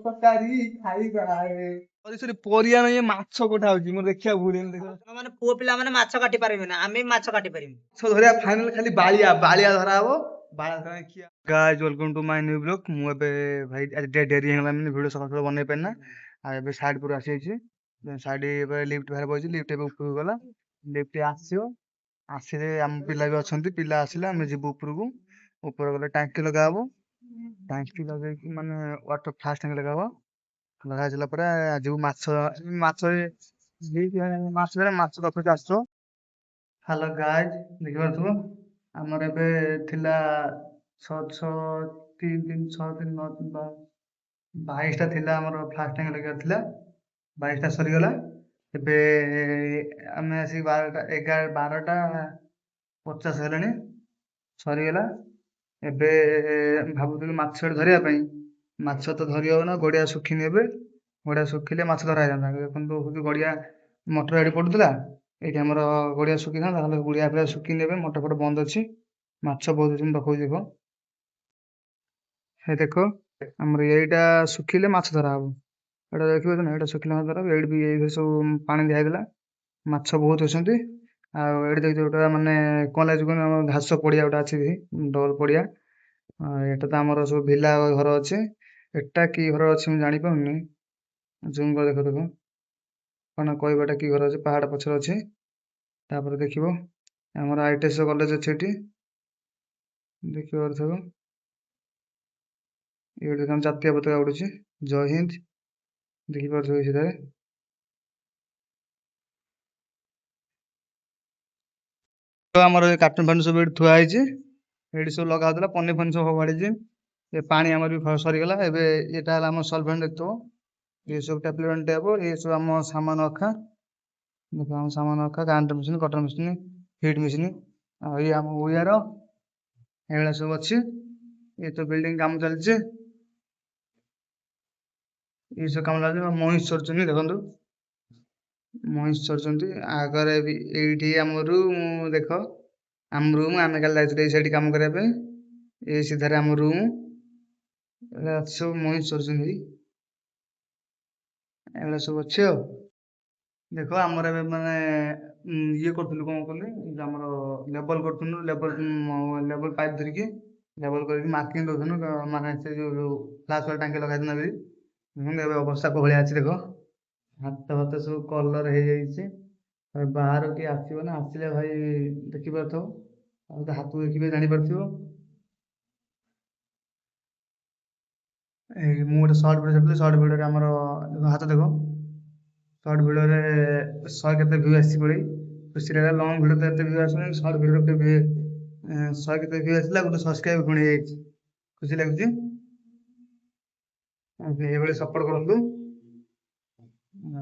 ତରକାରୀ ଖାଇବା ସରି ସରି ପରିବା ନୁହେଁ ମାଛ କଟା ହଉଛି ମୋର ଦେଖିବା ଭୁଲ ହେଇଗଲା ଦେଖ ମାନେ ପୁଅ ପିଲା ମାନେ ମାଛ କାଟି ପାରିବେ ନା ଆମେ ବି ମାଛ କାଟି ପାରିବୁ ମାଛ ଧରିବା ଫାଇନାଲ ଖାଲି ବାଳିଆ ବାଳିଆ ଧରା ହବ ବାଳିଆ ଧରା ଖିଆ guys welcome to my new blog ମୁଁ ଏବେ ଭାଇ ଆଜି ଟିକେ ଡେରି ହେଇଗଲା ମାନେ ଭିଡ଼ିଓ ସକାଳୁ ସକାଳୁ ବନେଇ ପାରିନା ଆଉ ଏବେ ସାଇଡ ପୁରା ଆସିଯାଇଛି ସାଇଡ ଏବେ ଲିଫ୍ଟ ବାହାରେ ବଇଛି ଲିଫ୍ଟ ଏବେ ଉପରକୁ ଗଲା ଲିଫ୍ଟ ଆସିବ ଆସିଲେ ଆମ ପିଲା ବି ଅଛନ୍ତି ପିଲା ଆସିଲେ ଆମେ ଯିବୁ ଉପରକୁ ଉପରେ ଗଲେ ଟାଙ୍କି ଲଗା ହବ ଟାଙ୍କି ଲଗେଇକି ମାନେ ୱାଟର ଫାଷ୍ଟ ଟାଙ୍କି ଲଗା ହବ ଲଗା ହେଇସାରିଲା ପରେ ଯିବୁ ମାଛ ମାଛ ମାଛ ମାଛ ରଖୁଛି ଆସିବ ହ୍ୟାଲୋ ଗାଇଜ ଦେଖିପାରୁଥିବ ଆମର ଏବେ ଥିଲା 22ଟା ଥିଲା ଆମର ଫାଷ୍ଟ ଟାଙ୍କି ଲଗେଇବାର ଥିଲା 22ଟା ସରିଗଲା ଏବେ ଆମେ ଆସିକି 12ଟା 50 ହେଲାଣି ସରିଗଲା ଏବେ ଭାବୁଥିଲୁ ମାଛ ଗୋଟେ ଧରିବା ପାଇଁ ମାଛ ତ ଧରି ହବ ନା ଗଡ଼ିଆ ଶୁଖିନି ଏବେ ଗଡ଼ିଆ ଶୁଖିଲେ ମାଛ ଧରା ହେଇଥାନ୍ତା ଦେଖନ୍ତୁ ଗଡ଼ିଆ ମଟର ଗାଡ଼ି ପଡ଼ୁଥିଲା ଏଇଠି ଆମର ଗଡ଼ିଆ ଶୁଖିଥାନ୍ତା ତାହେଲେ ଗଡ଼ିଆ ଫଡ଼ିଆ ଶୁଖିନି ଏବେ ମଟର ଫଟର ବନ୍ଦ ଅଛି ମାଛ ବହୁତ ଅଛନ୍ତି ରଖୁଛି ଦେଖ ହେ ଦେଖ ଆମର ଏଇଟା ଶୁଖିଲେ ମାଛ ଧରା ହବ ଏଇଟା ଦେଖିବ ନା ଏଇଟା ଶୁଖିଲେ ମାଛ ଧରା ହବ ଏଇଠି ବି ଏଇ ସବୁ ପାଣି ଦିଆ ହେଇଥିଲା ମାଛ ବହୁତ ଅଛନ୍ତି ଆଉ ଏଇଠି ଦେଖିଛ ଗୋଟେ ମାନେ କଣ ଲାଗିଛି କୁହନି ଆମର ଘାସ ପଡ଼ିଆ ଗୋଟେ ଅଛି ଡବଲ ପଡ଼ିଆ ଏଇଟା ତ ଆମର ସବୁ ଭିଲା ଘର ଅଛି ଏଟା କି ଘର ଅଛି ମୁଁ ଜାଣିପାରୁନି ଜୁମ୍ କରି ଦେଖ ଦେଖ କଣ କହିବ ଏଟା କି ଘର ଅଛି ପାହାଡ଼ ପଛରେ ଅଛି ତାପରେ ଦେଖିବ ଆମର ITS କଲେଜ ଅଛି ଏଠି ଦେଖିପାରୁଥିବ ଏଇଠି ଦେଖ ଜାତୀୟ ପତାକା ଉଡୁଛି ଜୟ ହିନ୍ଦ ଦେଖିପାରୁଥିବ ସେଥିରେ ଆମର କାର୍ଟୁନ ଫାର୍ଟୁନ ସବୁ ଏଠି ଥୁଆ ହେଇଛି ଏଠି ସବୁ ଲଗା ହଉଥିଲା ପନିର ଫନି ସବୁ ହବାଡ଼ିଛି ଏ ପାଣି ଆମର ବି ସରିଗଲା ଏବେ ଏଟା ହେଲା ଆମ ସଲଭେଣ୍ଟ ଦେଖିଥିବ ଏ ସବୁ ଟ୍ୟାପଲେଟ୍ ଟ୍ୟାପ ଏ ସବୁ ଆମ ସାମାନ ରଖା ଦେଖ ଆମ ସାମାନ ରଖା ଗ୍ରାଇଣ୍ଡର ମେସିନ୍ କଟର ମେସିନ୍ ହିଟ୍ ମେସିନ୍ ଆଉ ଇଏ ଆମ ଓୟାର ଏଇଭଳିଆ ସବୁ ଅଛି ଏ ତ ବିଲ୍ଡିଂ କାମ ଚାଲିଛି ଏ ସବୁ କାମ ଚାଲିଛି ମହିଷ ଚରୁଛନ୍ତି ଦେଖନ୍ତୁ ମହିଷ ଚରୁଛନ୍ତି ଆଗରେ ବି ଏଇଠି ଆମ ରୁମ୍ ଦେଖ ଆମ ରୁମ୍ ଆମେ କାଲି ଯାଇଥିଲୁ ସେଇଠି କାମ କରିବା ପାଇଁ ଏଇ ସିଧାରେ ଆମ ରୁମ୍ ସବୁ ମହିଷ ଚରୁଛନ୍ତି ଏଗୁଡ଼ା ସବୁ ଅଛି ଆଉ ଦେଖ ଆମର ଏବେ ମାନେ ଇଏ କରୁଥିଲୁ କଣ କଲେ ଆମର ଲେବଲ କରୁଥିଲୁ ଲେବଲ ପାଇପ୍ ଧରିକି ଲେବଲ କରିକି ମାର୍କିଂ ଦଉଥିଲୁ ମାନେ ସେ ଯୋଉ ଫ୍ଲାସ୍ ଟାଙ୍କି ଲଗାଇଥିଲୁ ବି ଏବେ ଅବସ୍ଥା କୋଭଳିଆ ଅଛି ଦେଖ ହାତ ଫାତ ସବୁ କଲର ହେଇଯାଇଛି ବାହାରୁ କିଏ ଆସିବ ନା ଆସିଲେ ଭାଇ ଦେଖିପାରୁଥିବ ଆଉ ତା ହାତକୁ ଦେଖିବେ ଜାଣିପାରୁଥିବ ଏଇ ମୁଁ ଗୋଟେ ସର୍ଟ ଭିଡ଼ିଓ ଛାଡ଼ିଥିଲି ସର୍ଟ ଭିଡ଼ିଓରେ ଆମର ହାତ ଦେଖ ସର୍ଟ ଭିଡ଼ିଓରେ 100 କେତେ ଭ୍ୟୁ ଆସିଛି ପଡ଼ି ଖୁସି ଲାଗିଲା ଲଙ୍ଗ ଭିଡ଼ିଓ ତ ଏତେ ଭ୍ୟୁ ଆସୁନି ସର୍ଟ ଭିଡ଼ିଓରେ କେବେ 100 କେତେ ଭ୍ୟୁ ଆସିଲା ଗୋଟେ ସବସ୍କ୍ରାଇବ ପୁଣି ହେଇଯାଇଛି ଖୁସି ଲାଗୁଛି ଏଇଭଳି ସପୋର୍ଟ କରନ୍ତୁ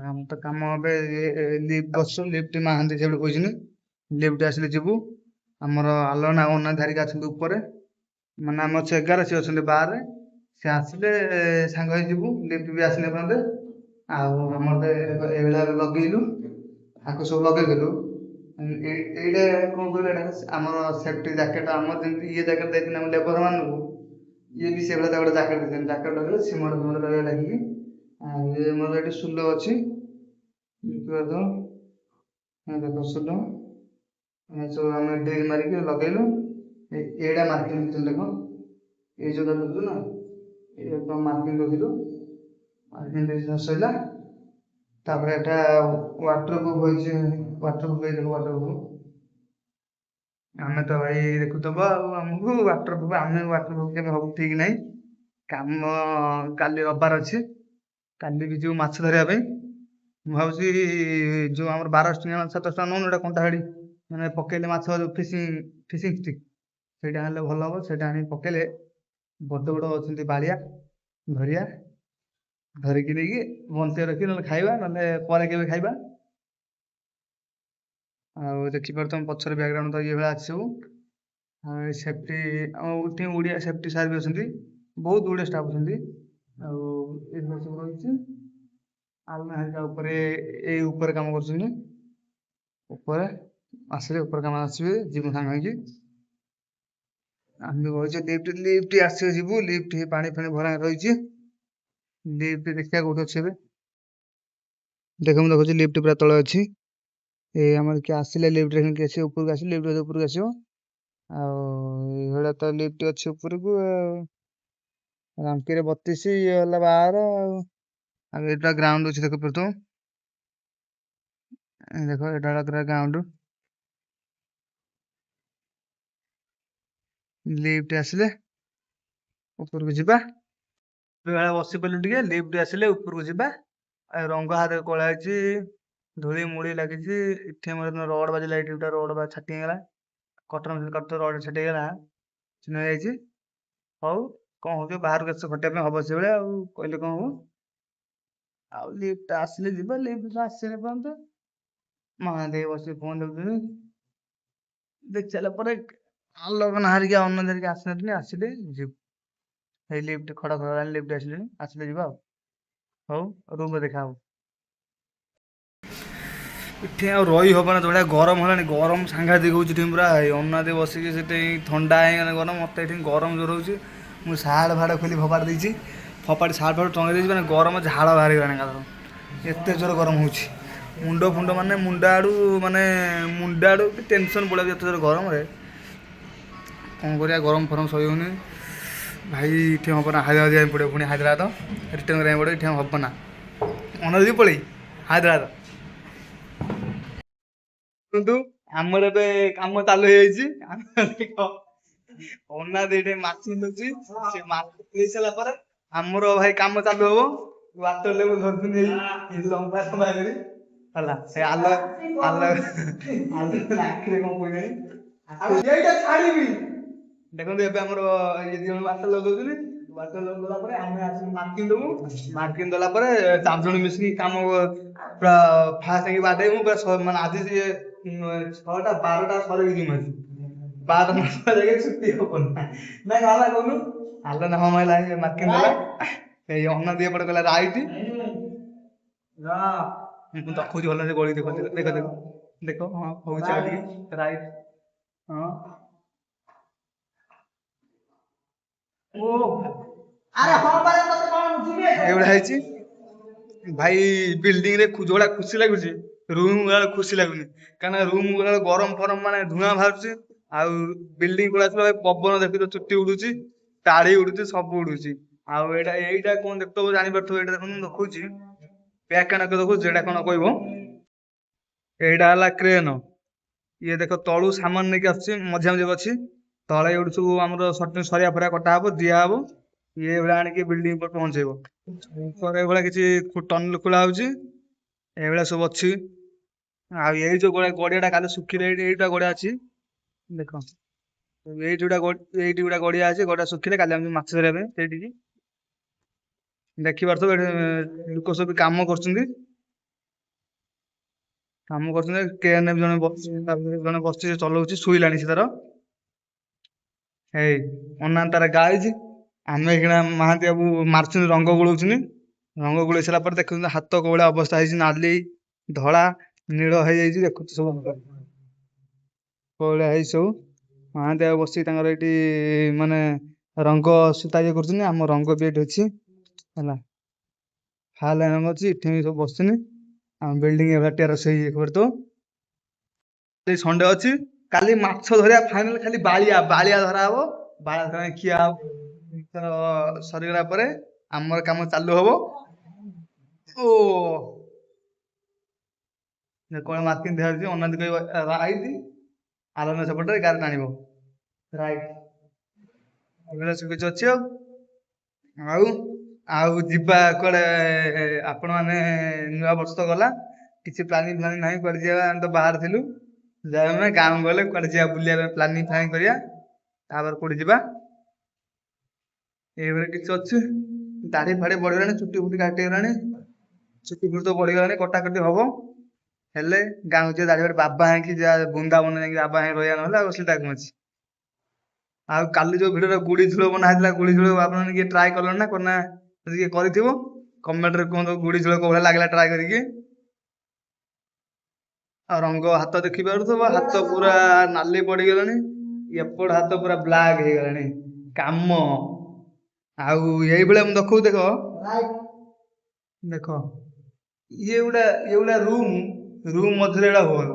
ଆମର ତ କାମ ଏବେ ଲିଫ୍ଟ ବସୁ ଲିଫ୍ଟ ମାହାନ୍ତି ସେଠି କହିଛନ୍ତି ଲିଫ୍ଟ ଆସିଲେ ଯିବୁ ଆମର ଆଲୋନା ଓନା ଧାରିକା ଅଛନ୍ତି ଉପରେ ମାନେ ଆମ ଅଛି 11 ସିଏ ଅଛନ୍ତି 12 ସେ ଆସିଲେ ସାଙ୍ଗ ହେଇ ଯିବୁ ଲିଫ୍ଟ ବି ଆସିଲେ ପର୍ଯ୍ୟନ୍ତ ଆଉ ଆମର ଏଇଭଳିଆ ଲଗେଇଲୁ ଆକୁ ସବୁ ଲଗେଇଦେଲୁ ଏଇଟା କଣ କହିଲ ଏଇଟା ଆମର ସେଫ୍ଟି ଜ୍ୟାକେଟ ଆମର ଯେମିତି ଇଏ ଜ୍ୟାକେଟ ଦେଇଛନ୍ତି ଆମ ଲେବର ମାନଙ୍କୁ ଇଏ ବି ସେଭଳିଆ ଗୋଟେ ଜ୍ୟାକେଟ ଦେଇଛନ୍ତି ଜ୍ୟାକେଟ ଲଗେଇଲେ ସିମେଣ୍ଟ ଫିମେଣ୍ଟ ଲଗେଇବା ଲାଗିକି ଆଉ ଇଏ ଆମର ଏଠି ସୁଲ ଅଛି ଦେଖ ସୁଲ ସବୁ ଆମେ ଡ୍ରିଲ୍ ମାରିକି ଲଗେଇଲୁ ଏଇଟା ମାର୍କିଂ ଦେଇଥିଲୁ ଦେଖ ଏଇ ଯୋଉଟା ଦେଖୁଛୁ ନା ଏଇଟା ମାର୍କିଂ ରଖିଲୁ ମାର୍କିଂ ଦେଇ ସରିଲା ତାପରେ ଏଟା ୱାଟର ପ୍ରୁଫ୍ ହେଇଛି ୱାଟର ପ୍ରୁଫ୍ ହେଇଯିବ ୱାଟର ପ୍ରୁଫ୍ ଆମେ ତ ଭାଇ ଦେଖୁଥିବ ଆଉ ଆମକୁ ୱାଟର ପ୍ରୁଫ୍ ଆମେ ୱାଟର ପ୍ରୁଫ୍ କେବେ ହବୁ ଠିକ ନାହିଁ କାମ କାଲି ରବିବାର ଅଛି କାଲି ବି ଯିବୁ ମାଛ ଧରିବା ପାଇଁ ମୁଁ ଭାବୁଛି ଯୋଉ ଆମର 1200 ଟଙ୍କା 700 ଟଙ୍କା ନଉନୁ ଏଟା କଣ୍ଟା ହାଡ଼ି ମାନେ ପକେଇଲେ ମାଛ ଯୋଉ ଫିସିଂ ଷ୍ଟିକ୍ ସେଇଟା ଆଣିଲେ ଭଲ ହବ ସେଇଟା ଆଣିକି ପକେଇଲେ ବଡ଼ ବଡ଼ ଅଛନ୍ତି ବାଳିଆ ଧରିଆ ଧରିକି ନେଇକି ବଞ୍ଚିକି ରଖି ନହେଲେ ଖାଇବା ନହେଲେ ପରେ କେବେ ଖାଇବା ଆଉ ଦେଖିପାରୁଥିବ ପଛରେ ବ୍ୟାକଗ୍ରାଉଣ୍ଡ ତ ଇଏ ଭଳିଆ ଅଛି ସବୁ ଆଉ ସେଫ୍ଟି ଆମ ଟିମ୍ ଓଡ଼ିଆ ସେଫ୍ଟି ସାର୍ ବି ଅଛନ୍ତି ବହୁତ ଗୁଡ଼ିଏ ଷ୍ଟାଫ୍ ଅଛନ୍ତି ଆଉ ଏଇଭଳିଆ ସବୁ ରହିଛି ଆଲନା ହେରିକା ଉପରେ ଏଇ ଉପରେ କାମ କରୁଛନ୍ତି ଉପରେ ଆସିଲେ ଉପରେ କାମ ଆସିବେ ଯିବୁ ସାଙ୍ଗ ହେଇକି ଆମେ କହୁଛୁ ଲିଫ୍ଟ ଆସିବ ଯିବୁ ଲିଫ୍ଟ ପାଣି ଫାଣି ଭରା ରହିଛି लिफ्ट देखिया कोठी अछि बे देखो ମୁଁ ଦେଖୁଛି लिफ्ट ପୁରା ତଳେ ଅଛି ଏ ଆମର କି ଆସିଲେ लिफ्ट ରେ କି ଆସିବ ଉପରକୁ ଆସିଲେ लिफ्ट ଉପରକୁ ଆସିବ ଆଉ ଏଇଭଳିଆ ତ लिफ्ट ଅଛି ଉପରକୁ ରାଙ୍କିରେ 32 ଇଏ ହେଲା 12 ଆଉ ଏଇଟା ଗ୍ରାଉଣ୍ଡ ଅଛି ଦେଖ ପ୍ରଥମ देखो ଏଟା ହେଲା ଗ୍ରାଉଣ୍ଡ लिफ्ट ଆସିଲେ ଉପରକୁ ଯିବା ବେଳା ବସି ପଡିଲୁ ଟିକେ लिफ्ट ଆସିଲେ ଉପରକୁ ଯିବା ରଙ୍ଗ ହାତ କଳା ହେଇଛି ଧୂଳି ମୁଳି ଲାଗିଛି ଏଠି ଆମର ରଡ ବାଜିଲା ଏଠି ଗୋଟେ ରଡ ବା ଛାଟି ହେଇଗଲା କଟର ରଡ ଛାଟି ହେଇଗଲା ଚିହ୍ନ ଯାଇଛି ହଉ କଣ ହଉଛି ବାହାରକୁ ଆସ ଖଟିବା ପାଇଁ ହବ ସେଇଭଳିଆ ଆଉ କହିଲେ କଣ ହବ ଆଉ लिफ्ट ଆସିଲେ ଯିବା लिफ्ट ତ ଆସିନି ପର୍ଯ୍ୟନ୍ତ ମହାଦେବ ବସି ଫୋନ ଦେଖୁଛନ୍ତି ଦେଖି ସାରିଲା ପରେ ଆଲୋକ ନାହାରିକା ଅନ୍ନ ଧରିକି ଆସିନଥିଲି ଆସିଲେ ଯିବୁ ହେଇ लिफ्ट ଖଡ ଖଡ ହେଲାଣି लिफ्ट ଆସିଲେଣି ଆସିଲେ ଯିବା ଆଉ ହଉ ରୁମ୍ ଦେଖା ହବ ଏଠି ଆଉ ରହି ହବନା ଯୋଉଭଳିଆ ଗରମ ହେଲାଣି ଗରମ ସାଂଘାତିକ ହଉଛି ଏଠି ପୁରା ଅନାଦେ ବସିକି ସେଠି ଥଣ୍ଡା ହେଇଗଲା ଗରମ ମତେ ଏଠି ଗରମ ଜୋର ହଉଛି ମୁଁ ସାର୍ଟ ଫାଟ ଖୋଲି ଫୋପାଡ଼ି ଦେଇଛି ଫୋପାଡ଼ି ସାର୍ଟ ଫାଟ ଟଙ୍ଗେଇ ଦେଇଛି ମାନେ ଗରମ ଝାଳ ବାହାରିଗଲାଣି ଏକାଥର ଏତେ ଜୋର ଗରମ ହଉଛି ମୁଣ୍ଡ ଫୁଣ୍ଡ ମାନେ ମୁଣ୍ଡ ଆଡୁ ଟେନସନ ପଳେଇବ ଏତେ ଜୋର ଗରମରେ କଣ କରିବା ଗରମ ଫରମ ସହି ହଉନି ଭାଇ ଏଠି ହବ ନା ହାଇଦ୍ରାବାଦ ଯିବାକୁ ପଡ଼ିବ ପୁଣି ହାଇଦ୍ରାବାଦ ରିଟର୍ନ କରିବାକୁ ପଡ଼ିବ ଏଠି ହବ ନା ଅନଦି ପଳେଇ ହାଇଦ୍ରାବାଦ କିନ୍ତୁ ଆମର ଏବେ କାମ ଚାଲୁ ହେଇଯାଇଛି ଅନାଦ ଏଠି ମାଛ ଦଉଛି ସେ ମାଛ ଦେଇ ସାରିଲା ପରେ ଆମର ଭାଇ କାମ ଚାଲୁ ହବ ୱାଟର ଲେବୁଲ ଧରୁଛନ୍ତି ଏଇ ଲମ୍ବା ଲମ୍ବା କରି ହେଲା ସେ ଆଲ ଆଲ ଆଖିରେ କଣ କହିଲେଣି ଏଇଟା ଛାଡ଼ିବି ଦେଖନ୍ତୁ ଏବେ ଆମର ଇଏ ଦି ଜଣ ୱାଟର ଲଗାଉଛନ୍ତି ୱାଟର ଲଗେଇଲା ପରେ ଆମେ ଆସିକି ମାର୍କିଂ ଦବୁ ମାର୍କିଂ ଦେଲା ପରେ 4 ଜଣ ମିଶିକି କାମ ପୁରା ଫାଷ୍ଟ ହେଇକି ବାଡେଇବୁ ପୁରା ମାନେ ଆଜି ସିଏ 6ଟା 12ଟା ସରେଇ ଯିବୁ ଆଜି 12ଟା ଯାଇକି ଛୁଟି ହବନି ନାଇଁ ହେଲା କହୁନୁ ଆଲ ନା ହଁ ମାଇଲା ମାର୍କିଂ ଦେଲା ଏଇ ଅନ୍ନ ଦିଏ ପଟେ କହିଲା ରାଇଟ୍ ମୁଁ ଦେଖୁଛି ଭଲ ସେ ଗଳି ଦେଖ ଦେଖ ଦେଖ ଦେଖ ହଁ ହଉଛି ଆଉ ଟିକେ ରାଇଟ୍ ହଁ ଓ ଆରେ ହଁ ପାରେ ତତେ କଣ ବୁଝିବେ ଏଇଭଳିଆ ହେଇଛି ଭାଇ ବିଲ୍ଡିଂ ରେ ଯୋଉଟା ଖୁସି ଲାଗୁଛି ରୁମ୍ ଗଲା ଖୁସି ଲାଗୁନି କାରଣ ରୁମ୍ ଗଲା ଗରମ ଫରମ ମାନେ ଧୂଆଁ ବାହାରୁଛି ଆଉ ବିଲ୍ଡିଂ ଗୁଡା ଆସିଲା ପବନ ଦେଖୁଛ ଚୁଟି ଉଡୁଛି ତାଳି ଉଡୁଛି ସବୁ ଉଡୁଛି ଆଉ ଏଇଟା କଣ ଦେଖୁଥିବ ଜାଣିପାରୁଥିବ ଏଇଟା ଦେଖୁନ ଦେଖୁଛି ପ୍ୟାକ୍ କାଣ ଦେଖୁଛି ଏଇଟା କଣ କହିବ ଏଇଟା ହେଲା କ୍ରେନ ଇଏ ଦେଖ ତଳୁ ସାମାନ ନେଇକି ଆସୁଛି ମଝିଆ ମଝି ଅଛି ତଳେ ଏଇଠୁ ସବୁ ଆମର ସରିଆ ଫରିଆ କଟା ହବ ଦିଆହବ ଇଏ ଏଇଭଳିଆ ଆଣିକି ବିଲ୍ଡିଂ ଉପରେ ପହଞ୍ଚେଇବ ଉପରେ ଏଇଭଳିଆ କିଛି ଟନେଲ ଖୋଳା ହଉଛି ଏଇଭଳିଆ ସବୁ ଅଛି ଆଉ ଏଇ ଯୋଉ ଗଡିଆଟା କାଲି ଶୁଖିଲେ ଏଇଟା ଗଡିଆ ଅଛି ଦେଖ ଏଇଠି ଗୋଟେ ଗଡିଆ ଅଛି ଗଡିଆ ଶୁଖିଲେ କାଲି ଆମେ ମାଛ ଧରିବା ପାଇଁ ସେଇଠିକି ଦେଖିପାରୁଥିବ ଏଠି ଲୋକ ସବୁ କାମ କରୁଛନ୍ତି କେନ୍ ଜଣେ ବସିଛି ତାପରେ ଜଣେ ବସିଛି ସେ ଚଲଉଛି ଶୋଇଲାଣି ସେ ତାର ହେଇ ଅନାନ ତାର ଗାଇଛି ଆମେ ଏଇଖିଣା ମହାନ୍ତି ବାବୁ ମାରୁଛନ୍ତି ରଙ୍ଗ ଗୋଳଉଛନ୍ତି ରଙ୍ଗ ଗୋଳେଇ ସାରିଲା ପରେ ଦେଖୁଛନ୍ତି ହାତ କୋଉଭଳିଆ ଅବସ୍ଥା ହେଇଛି ନାଲି ଧଳା ନୀଳ ହେଇଯାଇଛି ଦେଖୁଛୁ ସବୁ କୋଉଭଳିଆ ହେଇଛି ସବୁ ମହାନ୍ତି ବାବୁ ବସିକି ତାଙ୍କର ଏଇଠି ମାନେ ରଙ୍ଗ ସୂତା ଇଏ କରୁଛନ୍ତି ଆମ ରଙ୍ଗ ବି ଏଇଠି ଅଛି ହେଲା ଫାଲ ରଙ୍ଗ ଅଛି ଏଠି ସବୁ ବସିଛନ୍ତି ଆମ ବିଲ୍ଡିଂ ଏଭଟିଆ ରୋଷେଇ ଇଏ କରିଥିବ ସଣ୍ଡେ ଅଛି କାଲି ମାଛ ଧରିବା ଫାଇନାଲ ଖାଲି ବାଳିଆ ଧରା ହବ ବାଳିଆ ଧରା ଖିଆ ହବ ସରିଗଲା ପରେ ଆମର କାମ ଚାଲୁ ହବ ଓ କଣ ମାର୍କିଂ ଦିଆଯାଉଛି ଅନାଦି କହିବ ରାଇଟ୍ ଆଲୋନ ସେପଟରେ ଗାର ଟାଣିବ ରାଇଟ୍ ଏଇଭଳିଆ ସବୁ କିଛି ଅଛି ଆଉ ଆଉ ଯିବା କୁଆଡେ ଆପଣ ମାନେ ନୂଆ ବର୍ଷ ତ ଗଲା କିଛି ପ୍ଲାନିଂ ଫ୍ଲାନିଂ ନାହିଁ କୁଆଡେ ଯିବା ଆମେ ତ ବାହାରେ ଥିଲୁ ଯାଇ ଗାଁକୁ ଗଲେ କୁଆଡେ ଯିବା ବୁଲିବା ପାଇଁ ପ୍ଲାନିଂ ଫ୍ଲାନିଂ କରିବା ତାପରେ କୋଉଠି ଯିବା ଏଇଭଳିଆ କିଛି ଅଛି ଦାଢି ଫାଡି ବଢିଗଲାଣି ଚୁଟି ଫୁଟି କାଟିଗଲାଣି ଚୁଟି ଫୁଟି ତ ବଢିଗଲାଣି କଟାକଟି ହବ ହେଲେ ଗାଁକୁ ଯିବା ଦାଢି ଫାଡି ବାବା ହେଇକି ଯାହା ବୃନ୍ଦାବନ ଯାଇକି ବାବା ହେଇକି ରହିବା ନହେଲେ ଆଉ ଅସୁବିଧା କଣ ଅଛି ଆଉ କାଲି ଯୋଉ ଭିଡିଓରେ ଗୁଡି ଝୁଳ ବନା ହେଇଥିଲା ଗୁଡି ଝୁଳ ଆପଣ କିଏ ଟ୍ରାଏ କଲେଣି ନା କରିନା ଯଦି କିଏ କରିଥିବ କମେଣ୍ଟରେ କୁହନ୍ତୁ ଗୁଡି ଝୁଳ କୋଉ ଭଳିଆ ଲାଗିଲା ଟ୍ରାଏ କରିକି ଆଉ ରଙ୍ଗ ହାତ ଦେଖି ପାରୁଥିବ ହାତ ପୁରା ନାଲି ପଡିଗଲାଣି ଏପଟ ହାତ ପୁରା ବ୍ଲାକ୍ ହେଇଗଲାଣି କାମ ଆଉ ଏଇଭଳିଆ ମୁଁ ଦେଖ ଦେଖ ଇଏ ଗୁଡ଼ା ରୁମ୍ ମଝିରେ ଏଗୁଡ଼ା ହୋଲ,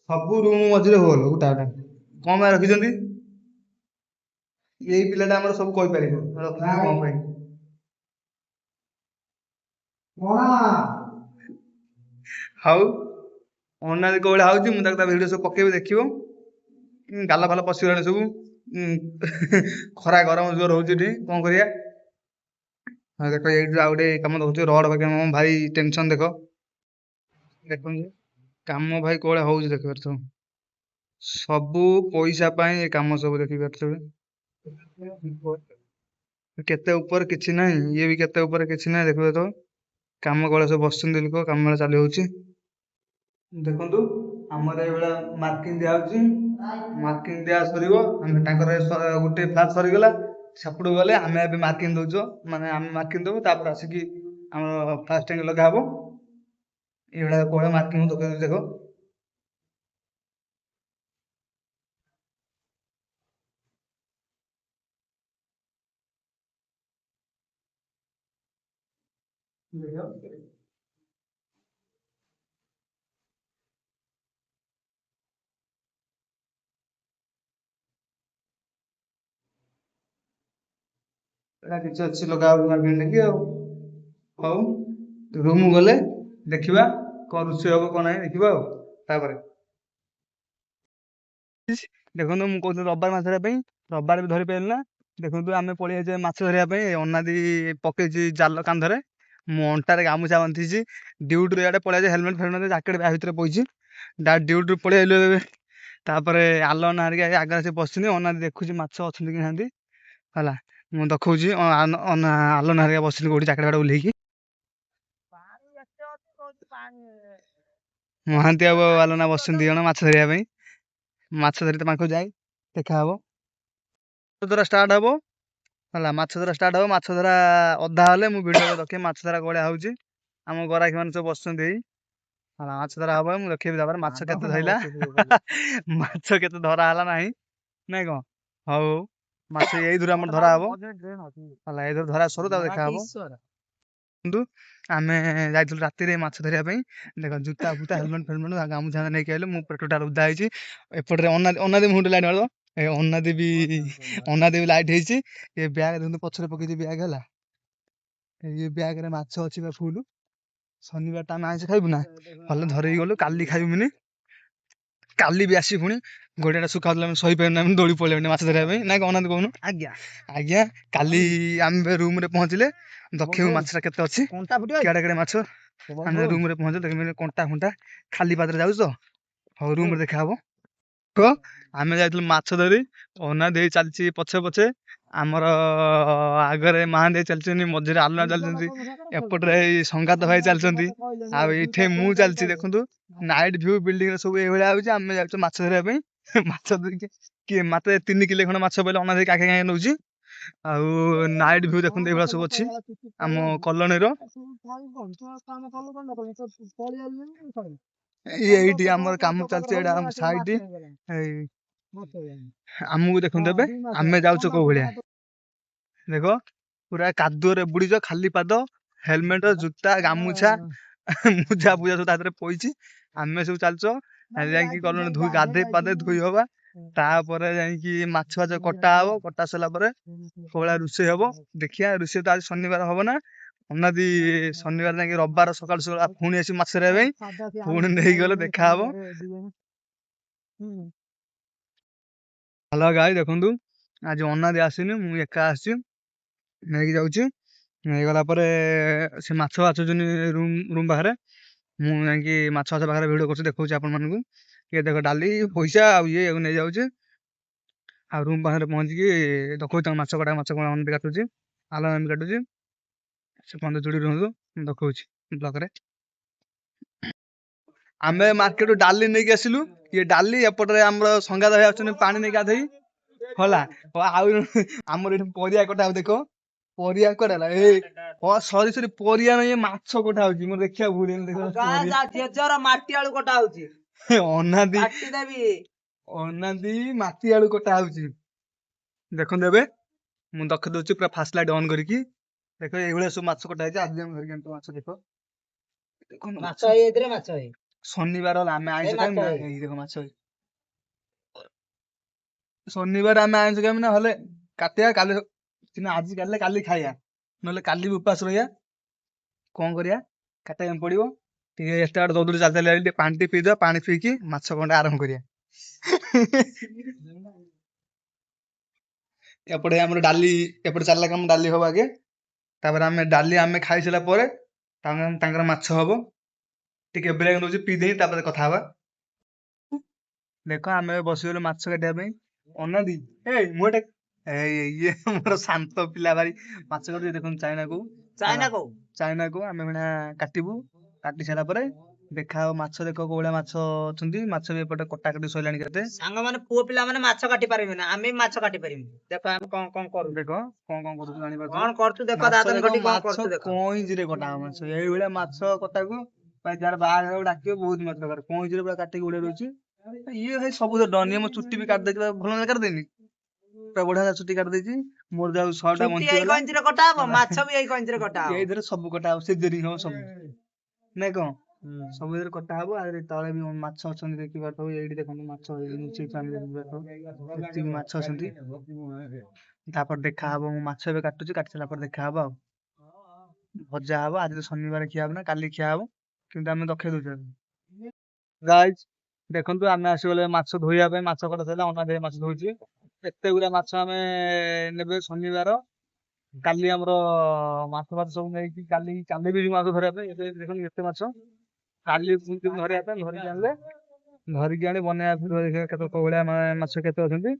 ସବୁ ରୁମ୍ ମଝିରେ ହୋଲ ଗୋଟା ଗୋଟା କଣ ପାଇଁ ରଖିଛନ୍ତି? ଏଇ ପିଲାଟା ଆମର ସବୁ କହିପାରିବ ରଖିଛନ୍ତି କଣ ପାଇଁ। ହଉ ଅନାଦି କୋଉ ଭଳିଆ ହଉଛି, ମୁଁ ତାକୁ ତା ଭିଡ଼ିଓ ସବୁ ପକେଇବି ଦେଖିବ। ଗାଲ ଫାଲ ପଶିଗଲାଣି ସବୁ। ଖରା ଗରମ ଜୋର ହଉଛି ଏଠି, କଣ କରିବା। ହଁ ଦେଖ ଏଇଠି ଆଉ ଗୋଟେ କାମ ଦଉଛି ରଡ ବାଗିଆ, ଭାଇ ଟେନସନ ଦେଖ। ଦେଖନ୍ତୁ କାମ ଭାଇ କୋଉ ଭଳିଆ ହଉଛି ଦେଖିପାରୁଥିବ। ସବୁ ପଇସା ପାଇଁ ଏ କାମ ସବୁ ଦେଖିପାରୁଥିବେ। କେତେ ଉପରେ କିଛି ନାହିଁ, ଇଏ ବି କେତେ ଉପରେ କିଛି ନାହିଁ ଦେଖିପାରୁଥିବ। କାମ କଳେ ସବୁ ବସୁଛନ୍ତି ଲୋକ, କାମ ବେଳ ଚାଲୁ ହଉଛି। ଦେଖନ୍ତୁ ଆମର ଏଇଭଳିଆ ମାର୍କିଂ ଦିଆହଉଛି, ମାର୍କିଂ ଦିଆ ସରିବ, ଆମେ ତାଙ୍କର ଗୋଟେ ଫ୍ଲାସ୍ ସରିଗଲା, ସେପଟକୁ ଗଲେ ଆମେ ଏବେ ମାର୍କିଂ ଦଉଛୁ, ମାନେ ଆମେ ମାର୍କିଂ ଦବୁ, ତାପରେ ଆସିକି ଆମର ଫାଷ୍ଟ ଟାଙ୍କି ଲଗା ହବ। ଏଇଭଳିଆ କୋଉ ମାର୍କିଂ ଦେଖ। ଏଇଟା କିଛି ଅଛି ଲଗା ହବ ମାର୍କିଂ ଦେଇକି ଆଉ। ହଉ ରୁମ୍ ଗଲେ ଦେଖିବା କଣ ରୋଷେଇ ହବ କଣ ନାହିଁ ଦେଖିବା ଆଉ। ତାପରେ ଦେଖନ୍ତୁ ମୁଁ କହୁଥିଲି ରବିବାର ମାଛ ଧରିବା ପାଇଁ, ରବିବାର ବି ଧରି ପାରିଲି ନା। ଦେଖନ୍ତୁ ଆମେ ପଳେଇ ଆସିଛେ ମାଛ ଧରିବା ପାଇଁ, ଅନାଦି ପକେଇଛି ଜାଲ କାନ୍ଧରେ, ମୁଁ ଅଣ୍ଟାରେ ଗାମୁଛା ବାନ୍ଧିଛି, ଡ୍ୟୁଟିରୁ ଇଆଡେ ପଳେଇ ଆସିଛି, ହେଲମେଟ ଫେଲମେଟ ଜ୍ୟାକେଟ ବ୍ୟାଗ ଭିତରେ ପଇଛି, ଡ୍ୟୁଟିରୁ ପଳେଇ ଆଇଲୁ ଏବେ। ତାପରେ ଆଲୋନା ହେରିକା ଆଗରେ ସେ ବସିଛନ୍ତି, ଅନାଦି ଦେଖୁଛି ମାଛ ଅଛନ୍ତି କି ନାହାନ୍ତି ହେଲା। ମୁଁ ଦେଖଉଛି ଆଲୋନା ହେରିକା ବସିଛନ୍ତି କୋଉଠି ଜ୍ୟାକେଟ ଫ୍ୟାକେଟ ଓହ୍ଲେଇକି। ମହାନ୍ତି ଆଉ ଆଲୋନା ବସିଛନ୍ତି 2 ଜଣ ମାଛ ଧରିବା ପାଇଁ। ମାଛ ଧରି ତା ପାଖକୁ ଯାଇ ଦେଖାହବ। ମାଛ ଧରା ଷ୍ଟାର୍ଟ ହବ ହେଲା, ମାଛ ଧରା ଷ୍ଟାର୍ଟ ହବ, ମାଛ ଧରା ଅଧା ହେଲେ ମୁଁ ଭିଡ଼ିଓ ରଖିବି ମାଛ ଧରା କୋଉ ଭଳିଆ ହଉଛି। ଆମ ଗରାଖୀ ମାନେ ସବୁ ବସୁଛନ୍ତି ଏଇ ହେଲା, ମାଛ ଧରା ହବ, ମୁଁ ଦେଖେଇବି ତାପରେ ମାଛ କେତେ ଧଇଲା। ମାଛ କେତେ ଧରା ହେଲା ନାହିଁ, ନାଇଁ କଣ। ହଉ ମାଛ ଏଇଥିରୁ ଆମର ଧରା ହବ ହେଲା, ଏଇଥିରୁ ଧରା ସରୁ ତାକୁ ଦେଖାହବ। କିନ୍ତୁ ଆମେ ଯାଇଥିଲୁ ରାତିରେ ମାଛ ଧରିବା ପାଇଁ, ଦେଖ ଜୁତା ଫୁତା ହେଲମେଟ ଫେଲମେଟ ଗାମୁଛା ନେଇକି ଆଇଲୁ, ମୁଁ ପୁରା ଟୋଟାଲ ଓଦା ହେଇଛି। ଏପଟରେ ଅନାଦି ମୁହଁରେ ଲାଇଟ୍ ମାରିବ, ଅନାଦି ବି ଲାଇଟ୍ ହେଇଛି। ଏ ବ୍ୟାଗ ଦେଖନ୍ତୁ ପଛରେ ପକେଇଛି ବ୍ୟାଗ ହେଲା, ଏ ବ୍ୟାଗରେ ମାଛ ଅଛି ବା ଫୁଲ। ଶନିବାରଟା ଆମେ ଆଇଁଷ ଖାଇବୁ ନା, ଭଲ ଧରେଇକି ଗଲୁ, କାଲି ଖାଇବୁନି, କାଲି ବି ଆସି ପୁଣି ଗୋଡଟା ଶୁଖାଉଥିଲା ଆମେ ସହିପାରିବୁନି, ଆମେ ଦୌଡ଼ି ପଳେଇବୁନି ମାଛ ଧରିବା ପାଇଁ, ନାଇଁ କଣ ଅନାଦି କହୁନୁ। ଆଜ୍ଞା ଆଜ୍ଞା କାଲି ଆମେ ରୁମ ରେ ପହଞ୍ଚିଲେ ଦେଖିବୁ ମାଛଟା କେତେ ଅଛି, କେଡେ କେଡେ ମାଛ। ଆମେ ରୁମ ରେ ପହଞ୍ଚିଲେ ଦେଖିବୁ କଣ୍ଟା ଫଣ୍ଟା, ଖାଲି ପାଦରେ ଯାଉଛୁ ତ। ହଉ ରୁମ ରେ ଦେଖାହବ। ଆମେ ଯାଇଥିଲୁ ମାଛ ଧରି, ଅନାଦି ହେଇ ଚାଲିଛି ପଛେ ପଛେ, ଆମର ଆଗରେ ମହାନ୍ତି ଭାଇ ଚାଲିଛନ୍ତି, ମଝିରେ ଆଲୋନା ଚାଲିଛନ୍ତି, ଏପଟରେ ଏଇ ସଙ୍ଗାତ ଭାଇ ଚାଲିଛନ୍ତି, ଆଉ ଏଇଠି ମୁଁ ଚାଲିଛି। ଦେଖନ୍ତୁ ନାଇଟ ଭ୍ୟୁ ବିଲ୍ଡିଂ ରେ ସବୁ ଏଇଭଳିଆ ହଉଛି। ଆମେ ଯାଉଛୁ ମାଛ ଧରିବା ପାଇଁ, ମାଛ ଧରିକି କିଏ ମତେ 3 କିଲେ ଖଣ୍ଡେ ମାଛ ପାଇଲେ ଅନାଦି କାଖେ କାଖେ ନଉଛି। ଆଉ ନାଇଟ ଭ୍ୟୁ ଦେଖନ୍ତୁ ଏଇଭଳିଆ ସବୁ ଅଛି ଆମ କଲୋନୀର। ଏଇଠି ଆମର କାମ ଚାଲିଛି, ଏଇଟା ଆମ ସାଇଟ। ଏଇ ଆମକୁ ଦେଖନ୍ତୁ ଏବେ ଆମେ ଯାଉଛୁ କୋଉ ଭଳିଆ, ଦେଖ ପୁରା କାଦୁଅରେ ବୁଡିଛ, ଖାଲି ପାଦ, ହେଲମେଟ, ଜୁତା, ଗାମୁଛା, ମୁଜା ଫୁଜା ସବୁ ତା ଦେହରେ ପଇଛି। ଆମେ ସବୁ ଚାଲୁଛ ଯାଇକି କଲୋନୀ ଗାଧେଇ ପାଧେଇ ଧୋଇ ହବା, ତାପରେ ଯାଇକି ମାଛ ଫାଛ କଟା ହବ, କଟା ସରିଲା ପରେ କୋଉ ଭଳିଆ ରୋଷେଇ ହବ ଦେଖିବା। ରୋଷେଇ ତ ଆଜି ଶନିବାର ହବ ନା, ଅନାଦି ଶନିବାର ଯାଇକି ରବିବାର ସକାଳୁ ସକାଳୁ ପୁଣି ଆସିବୁ ମାଛ ଧରିବା ପାଇଁ, ପୁଣି ନେଇକି ଗଲେ ଦେଖାହବ। ହ୍ୟାଲୋ ଗାଈ ଦେଖନ୍ତୁ ଆଜି ଅନାଦି ଆସିନି, ମୁଁ ଏକା ଆସିଛି, ନେଇକି ଯାଉଛି। ନେଇଗଲା ପରେ ସେ ମାଛ ବାଛୁଛନ୍ତି ରୁମ୍ ବାହାରେ, ମୁଁ ଯାଇକି ମାଛ ପାଖରେ ଭିଡିଓ କରୁଛି, ଦେଖଉଛି ଆପଣ ମାନଙ୍କୁ। ଇଏ ଦେଖ ଡାଲି ପଇସା ଆଉ ଇଏ ନେଇଯାଉଛି। ଆଉ ରୁମ୍ ପାଖରେ ପହଞ୍ଚିକି ଦେଖଉଛି ତାଙ୍କ ମାଛ କଟା, ମାଛ କଣ ଅନାଦି କାଟୁଛି, ଆଲୋନା ବି କାଟୁଛି। ସେ ପନ୍ଦର ଯୋଡ଼ି ରୁହନ୍ତୁ, ମୁଁ ଦେଖଉଛି ବ୍ଲକରେ। ଆମେ ମାର୍କେଟରୁ ଡାଲି ନେଇକି ଆସିଲୁ, ଇଏ ଡାଲି ଏପଟରେ ଆମର ସଙ୍ଗାତ ଭାଇ ଆସୁଛନ୍ତି ପାଣି ନେଇ ଗାଧେଇ ହେଲା। ଆଉ ଆମର ଏଠି ପରିବା କଟା ହଉଛି, ଦେଖ ପରିବା କୁଆଡେ ହେଲା, ଏଇ ସରି ପରିବା ନାହିଁ, ମାଛ କଟା ହଉଛି। ମୋର ଦେଖିବା ଭୁଲ ମାଟି ଆଳୁ କଟା ହଉଛି, ଅନାଦି ମାଟି ଆଳୁ କଟା ହଉଛି। ଦେଖନ୍ତୁ ଏବେ ମୁଁ ଦେଖି ଦଉଛି ପୁରା ଫାଷ୍ଟ ଲାଇଟ୍ ଅନ୍ କରିକି, ଦେଖ ଏଇଭଳିଆ ସବୁ ମାଛ କଟା ହେଇଛି। ଆଜି ଆମେ ଧରିକି ଆଣିଛୁ ମାଛ। ଦେଖ ଦେଖନ୍ତୁ ମାଛ ମାଛ। ହେଇ ଏଥିରେ ମାଛ ହେଇ ଶନିବାର ହେଲା ଆମେ ଆଇଁଷ ଏଇ ଖାଇବୁ ନା। ମାଛ ହେଇ ଏଇ ଦେଖ ମାଛ ହେଇ। ଶନିବାର ଆମେ ଆଇଁଷ ଖାଇବୁ ନା, ହେଲେ କାଟିବା କାଲି ସିନା ଆଜି କାଟିଲେ କାଲି ଖାଇବା, ନହେଲେ କାଲି ବି ଉପାସ ରହିବା। କଣ କରିବା, କାଟିବା ପାଇଁ ପଡିବ। ଟିକେ ଏତେ ବାଟ ଦୌଡି ଚାଲି ଚାଲି ଆଇଲି, ଟିକେ ପାଣି ଟିକେ ପିଇଦବା। ପାଣି ପିଇକି ମାଛ କଣ୍ଟା ଆରମ୍ଭ କରିବା। ଏପଟେ ଆମର ଡାଲି, ଏପଟେ ଚାଲିଲା କାମ ଡାଲି ହବ ଆଗେ। ତାପରେ ଆମେ ଡାଲି ଆମେ ଖାଇସାରିଲା ପରେ ତାଙ୍କର ମାଛ ହବ। ଟିକେ ବ୍ରେକ୍ ନଉଛି, ପିଇ ଦେଇ ତାପରେ କଥା ହବା। ଦେଖ ଆମେ ବସିଗଲୁ ମାଛ କାଟିବା ପାଇଁ। ଅନାଦି ଏଇ ମୁଁ ଏଟେ ଏଇ ଇଏ ମୋର ଶାନ୍ତ ପିଲା ଭାରି ମାଛ କାଟୁଛି। ଦେଖନ୍ତୁ ଚାଇନାକୁ ଚାଇନା କଉ ଚାଇନାକୁ ଆମେ ଏଇନା କାଟିବୁ। କାଟି ସାରିଲା ପରେ ଦେଖାହବ ମାଛ। ଦେଖ କୋଉ ଭଳିଆ ମାଛ ଅଛନ୍ତି। ମାଛ ବି ଏପଟେ କଟାକଟି ସରିଲାଣି କେତେ। ସାଙ୍ଗମାନେ ପୁଅ ପିଲାମାନେ ମାଛ କାଟି ପାରିବେ ନା, ଆମେ ବି ମାଛ କାଟି ପାରିବୁ। ଦେଖ ଆମେ କଣ କଣ କରୁ। ଦେଖ କଣ କଣ କରୁଛୁ ଜାଣିପାରୁଛୁ। କଣ କରୁଛୁ ଦେଖ, ମାଛ ଦାଦନ ଦେଖ, ଘଟି କଣ ମାଛ କରୁଛୁ ଦେଖ। କଇଁଚିରେ କଟା ହବ ମାଛ। ଏଇଭଳିଆ ମାଛ କଟାକୁ ଭାଇ ଯାହାର ବାହାଘର ଡାକିବ ବହୁତ ମାଛ ଦରକାର। କଇଁଚିରେ ପୁରା କାଟିକି ଉଡେଇ ଦଉଛି। ଇଏ ଭାଇ ସବୁ ତ ଡନି ମୋ ଚୁଟି ବି କାଟିଦେଇଛି, ଭଲ ନା କାଟିଦେଇନି। ପୁରା ବଢିଆ ଚୁଟି କାଟିଦେଇଛି। ମୋର ଯାଉ 100ଟା ଛୁଟି ଏଇ ବଞ୍ଚିଗଲା। କଇଞ୍ଚିରେ କଟା ହବ, ମାଛ ବି ଏଇ କଇଞ୍ଚିରେ କଟା ହବ। ଏଇଥିରେ ସବୁ କଟା ହବ, ସିଜରିଂ ହବ ସବୁ। ନାଇଁ କଣ ସବୁ ଏଥିରେ କଟା ହବ। ଆଉ ତଳେ ବି ମାଛ ଅଛନ୍ତି ଦେଖିପାରୁଥିବ। ଏଇଠି ଦେଖନ୍ତୁ ମାଛ ଏତିକି ମାଛ ଅଛନ୍ତି। ତାପରେ ଦେଖାହବ। ମୁଁ ମାଛ ଏବେ କାଟୁଛି, କାଟି ସାରିଲା ପରେ ଦେଖାହବ। ଆଉ ଭଜା ହବ। ଆଜି ତ ଶନିବାର ଖିଆ ହବ ନା, କାଲି ଖିଆ ହବ, କିନ୍ତୁ ଆମେ ରଖେଇ ଦଉଛୁ। ଗାଇଜ ଦେଖନ୍ତୁ ଆମେ ଆସିଗଲେ ମାଛ ଧୋଇବା ପାଇଁ। ମାଛ କଟା ସରିଲା, ଅନା ଦେଇ ମାଛ ଧୋଉଛି। ଏତେ ଗୁଡା ମାଛ ଆମେ ନେବେ ଶନିବାର। କାଲି ଆମର ମାଛ ଫାଛ ସବୁ ନେଇକି କାଲି ବି ମାଛ ଧରିବା ପାଇଁ। ଏବେ ଦେଖନ୍ତୁ ଏତେ ମାଛ କାଲି ଧରିବା ପାଇଁ। ଧରିକି ଆଣିଲେ, ଧରିକି ଆଣି ବନେଇବା କେତେ କୋଉ ଭଳିଆ ମାଛ କେତେ ଅଛନ୍ତି।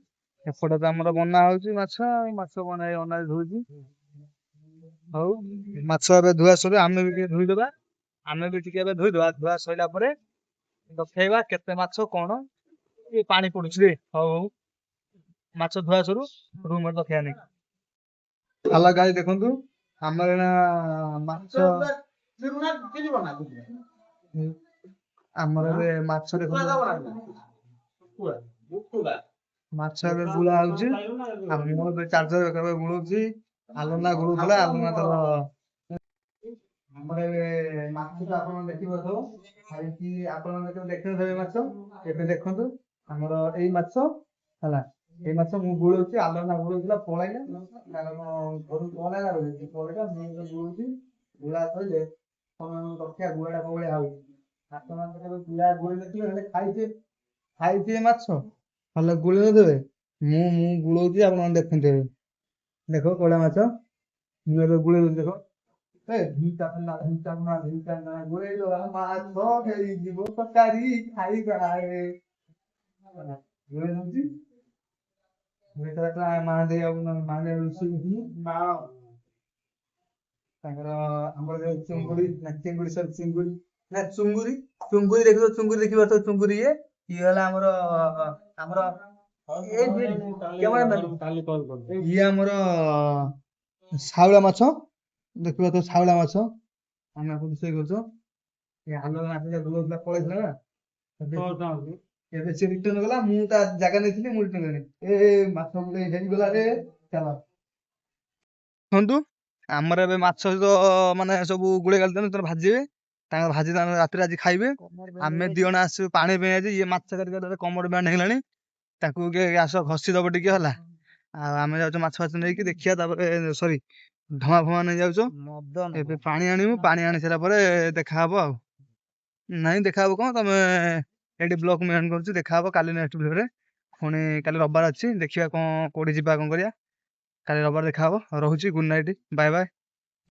ଏପଟେ ତ ଆମର ବନା ହଉଛି ମାଛ। ମାଛ ବନେଇ ଅନା ଧୋଉଛି। ହଉ ମାଛ ଏବେ ଧୁଆ ସରିବ, ଆମେ ବି ଟିକେ ଧୋଇଦବା। ଆମେ ବି ଟିକେ ଏବେ ଧୋଇଦବା। ଧୁଆ ସରିଲା ପରେ ଦେଖେଇବା କେତେ ମାଛ କଣ। ଏ ପାଣି ପଡୁଛି ରେ। ହଉ ହଉ ମାଛ ଧୁଆ ସରୁ, ରୁମରେ ରଖିବା ନେଇ। ହାଲୋ ଗାଈ ଦେଖନ୍ତୁ ଆମର ଏଇନା ମାଛ ଆମର ଏବେ ମାଛ ଦେଖନ୍ତୁ। ମାଛ ଏବେ ବୁଳା ହଉଛି। ଆଉ ମୁଁ ଏବେ ଚାର୍ଜର କେବେ ବୁଳୁଛି। ଆଲନା ବୁଳୁଥିଲା। ଆଲନା ତର ଆମର ଏବେ ମାଛ ତ ଆପଣ ଦେଖିପାରୁଥିବ। ଖାଇକି ଆପଣ ଦେଖିନଥିବେ ମାଛ। ଏବେ ଦେଖନ୍ତୁ ଆମର ଏଇ ମାଛ ହେଲା। ଏଇ ମାଛ ମୁଁ ବୁଳଉଛି। ଆଲନା ବୁଳୁଥିଲା ପଳେଇଲା। କାରଣ ଘରକୁ ପଳେଇଲା ବୁଳୁଛି। ବୁଳା ସରିଲେ ରଖିବା ଗୁହାଳ କୋଉ ଭଳିଆ ହଉଛି। ଆପଣ କେବେ ଗୁଳା ଗୋଳି ନଥିବେ, ହେଲେ ଖାଇଥିବେ ମାଛ ହେଲେ ଗୁଳି ନଥିବେ। ମୁଁ ଗୁଳଉଛି, ଆପଣ ଦେଖୁଥିବେ। ଦେଖ କୋଉଭଳିଆ ମାଛ ମୁଁ ଏବେ ଗୁଳେଇ ଦଉଛି। ଦେଖ ଗୁଳେଇଦବା ମାଛ ହେଇଯିବ ତରକାରୀ ଖାଇବା। ଗୁଳେଇ ଦଉଛି। ତାଙ୍କର ଆମର ଯୋଉ ଚୁଙ୍ଗୁଡି ନା ଚୁଙ୍ଗୁରି ଦେଖିବ। ଚୁଙ୍ଗୁରି ଦେଖିପାରୁଥିବ। ଚୁଙ୍ଗୁରି ଇଏ ହେଲା ଆମର ଇଏ ଆମର ଶାଉଳା ମାଛ ଦେଖିପାରୁଥିବ। ଶାଉଳା ମାଛ ଆମେ ରୋଷେଇ କରୁଛୁ। ପଳେଇଥିଲା ନା ଏବେ ସେ ରିଟର୍ନ ଗଲା। ମୁଁ ତା ଜାଗା ନେଇଥିଲି। ମୁଁ ରିଟର୍ନ ଗଲି। ମାଛ ହେଇଗଲା ରେ ଚାଲ। ଦେଖନ୍ତୁ ଆମର ଏବେ ମାଛ ସହିତ ମାନେ ସବୁ ଗୁଳେଇ ଗାଳି ଦେଲେ ଭାଜିବେ। ତାଙ୍କର ଭାଜି ରାତିରେ ଆଜି ଖାଇବେ। ଆମେ ଦି ଜଣ ଆସିବୁ ପାଣି ପାଇଁ। ଆଜି ଇଏ ମାଛ କମର ବ୍ୟାଣ୍ଡ ହେଇଗଲାଣି। ତାକୁ ଆସ ଘଷି ଦବ ଟିକେ ହେଲା। ଆଉ ଆମେ ଯାଉଛୁ ମାଛ ଫାଛ ନେଇକି ଦେଖିବା। ତାପରେ ସରି ଧମା ଫମା ନେଇ ଯାଉଛୁ। ଏବେ ପାଣି ଆଣିବୁ। ପାଣି ଆଣି ସାରିଲା ପରେ ଦେଖାହବ। ଆଉ ନାଇଁ ଦେଖାହବ କଣ, ତମେ ଏଇଠି ବ୍ଲକ ମୁଁ ଏଣ୍ଡ କରୁଛି। ଦେଖାହବ କାଲି ନେକ୍ସଟ ଭିଡିଓରେ। ପୁଣି କାଲି ରବିବାର ଅଛି। ଦେଖିବା କଣ କୋଉଠି ଯିବା, କଣ କରିବା। କାଲି ରବିବାର ଦେଖାହବ। ରହୁଛି। Good night, bye bye.